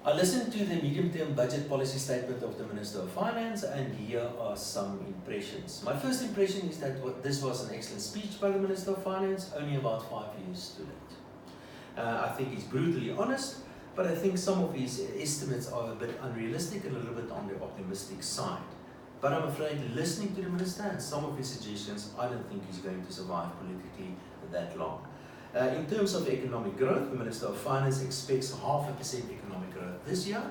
I listened to the medium-term budget policy statement of the Minister of Finance, and here are some impressions. My first impression is that this was an excellent speech by the Minister of Finance, only about 5 years too late. I think he's brutally honest, but I think some of his estimates are a bit unrealistic and a little bit on the optimistic side. But I'm afraid, listening to the Minister and some of his suggestions, I don't think he's going to survive politically that long. In terms of economic growth, the Minister of Finance expects 0.5% economic growth this year,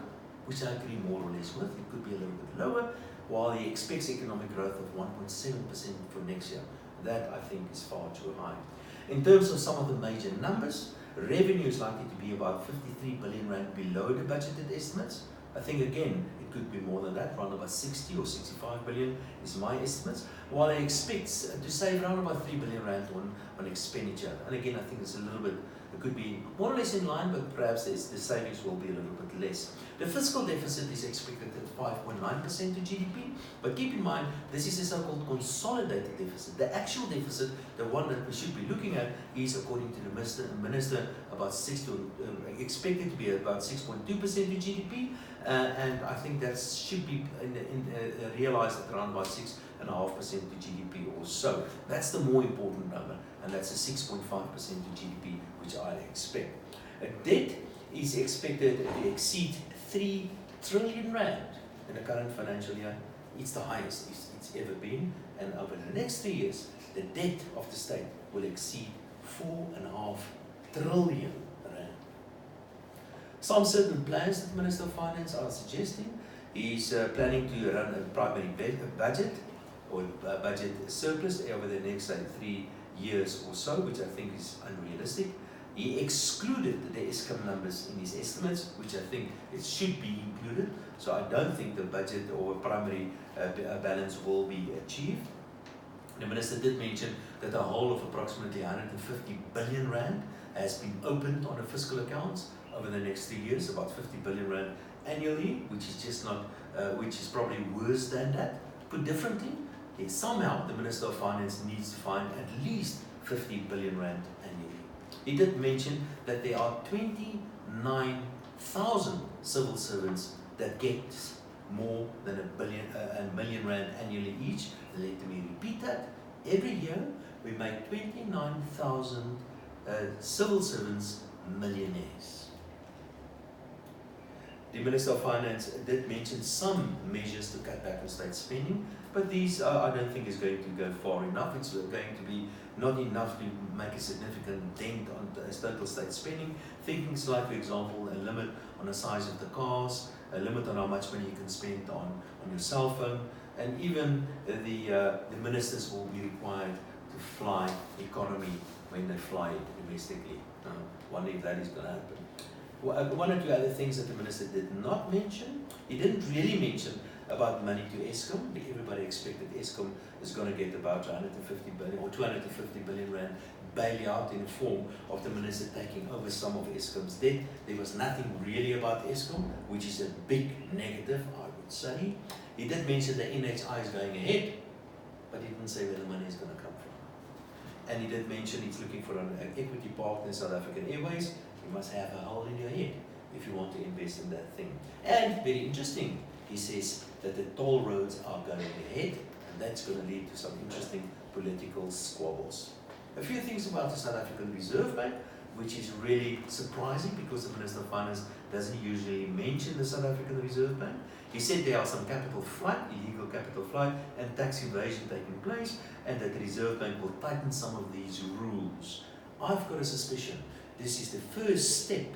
which I agree more or less with. It could be a little bit lower, while he expects economic growth of 1.7% for next year. That, I think, is far too high. In terms of some of the major numbers, revenue is likely to be about 53 billion rand below the budgeted estimates. I think, again, it could be more than that, around about 60 or 65 billion is my estimates, while he expects to save around about 3 billion rand on expenditure. And again, I think it's a little bit, it could be more or less in line, but perhaps the savings will be a little bit less. The fiscal deficit is expected at 5.9% to GDP, but keep in mind, this is a so-called consolidated deficit. The actual deficit, the one that we should be looking at, is, according to the minister, about expected to be about 6.2% to GDP, and I think that should be realized at around about 6.5% to GDP or so. That's the more important number, and that's a 6.5% to GDP, which I expect. Debt is expected to exceed 3 trillion rand in the current financial year. It's the highest it's ever been, and over the next 3 years, the debt of the state will exceed 4.5 trillion rand. Some certain plans that the Minister of Finance are suggesting. He's planning to run a primary budget or a budget surplus over the next 3 years or so, which I think is unrealistic. He excluded the Eskom numbers in his estimates, which I think it should be included. So I don't think the budget or primary balance will be achieved. The Minister did mention that a hole of approximately 150 billion rand has been opened on the fiscal accounts over the next 3 years, about 50 billion rand annually, which is just not, which is probably worse than that. Put differently, somehow the Minister of Finance needs to find at least 50 billion rand annually. He did mention that there are 29,000 civil servants that get more than a million rand annually each. Let me repeat that. Every year we make 29,000 civil servants millionaires. The Minister of Finance did mention some measures to cut back on state spending, but these I don't think is going to go far enough. It's going to be not enough to make a significant dent on total state spending. Things like, for example, a limit on the size of the cars, a limit on how much money you can spend on your cell phone, and even the ministers will be required to fly economy when they fly domestically. Wonder if that is going to happen. One or two other things that the Minister did not mention. He didn't really mention about money to Eskom. Everybody expected Eskom is going to get about 150 billion or 250 billion rand bailout in the form of the Minister taking over some of Eskom's debt. There was nothing really about Eskom, which is a big negative, I would say. He did mention the NHI is going ahead, but he didn't say where the money is going to come from. And he did mention he's looking for an equity partner in South African Airways. You must have a hole in your head if you want to invest in that thing. And very interesting, he says that the toll roads are going ahead, and that's going to lead to some interesting political squabbles. A few things about the South African Reserve Bank, which is really surprising because the Minister of Finance doesn't usually mention the South African Reserve Bank. He said there are some capital flight, illegal capital flight, and tax evasion taking place, and that the Reserve Bank will tighten some of these rules. I've got a suspicion this is the first step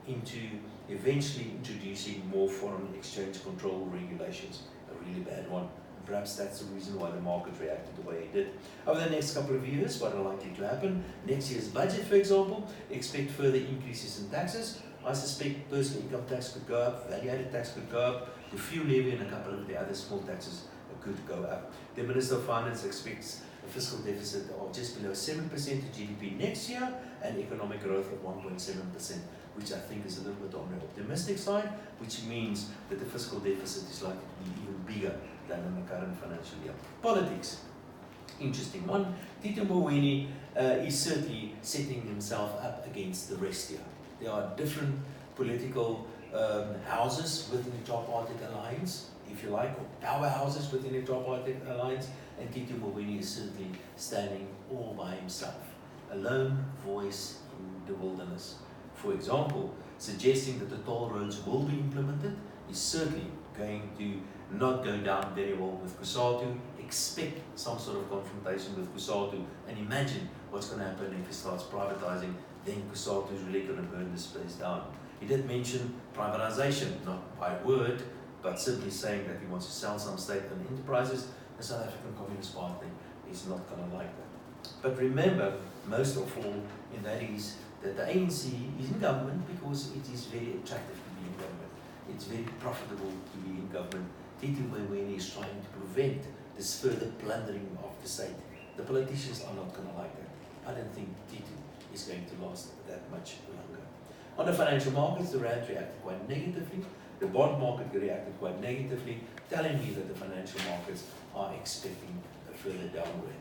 into eventually introducing more foreign exchange control regulations. A really bad one. Perhaps that's the reason why the market reacted the way it did. Over the next couple of years, what are likely to happen? Next year's budget, for example, expect further increases in taxes. I suspect personal income tax could go up, value-added tax could go up, the fuel levy and a couple of the other small taxes could go up. The Minister of Finance expects a fiscal deficit of just below 7% to GDP next year and economic growth of 1.7%, which I think is a little bit on the optimistic side, which means that the fiscal deficit is likely to be even bigger than in the current financial year. Politics. Interesting one. Tito Mboweni is certainly setting himself up against the rest here. There are different political houses within the tripartite alliance, if you like, or powerhouses within the tripartite alliance, and Tito Mboweni is certainly standing all by himself, a lone voice in the wilderness. For example, suggesting that the toll roads will be implemented is certainly going to not go down very well with COSATU. Expect some sort of confrontation with COSATU, and imagine what's going to happen if he starts privatizing. Then COSATU is really going to burn this place down. He did mention privatization, not by word, but simply saying that he wants to sell some state-owned enterprises. The South African Communist Party is not going to like that. But remember, most of all, and that is that the ANC is in government because it is very attractive to be in government. It's very profitable to be in government. Tito Mboweni is trying to prevent this further plundering of the state. The politicians are not going to like that. I don't think Tito is going to last that much longer. On the financial markets, the rand reacted quite negatively. The bond market reacted quite negatively, telling me that the financial markets are expecting a further downward.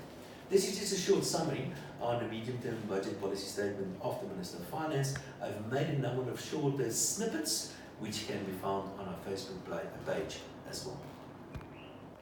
This is just a short summary on the medium-term budget policy statement of the Minister of Finance. I've made a number of shorter snippets which can be found on our Facebook page as well.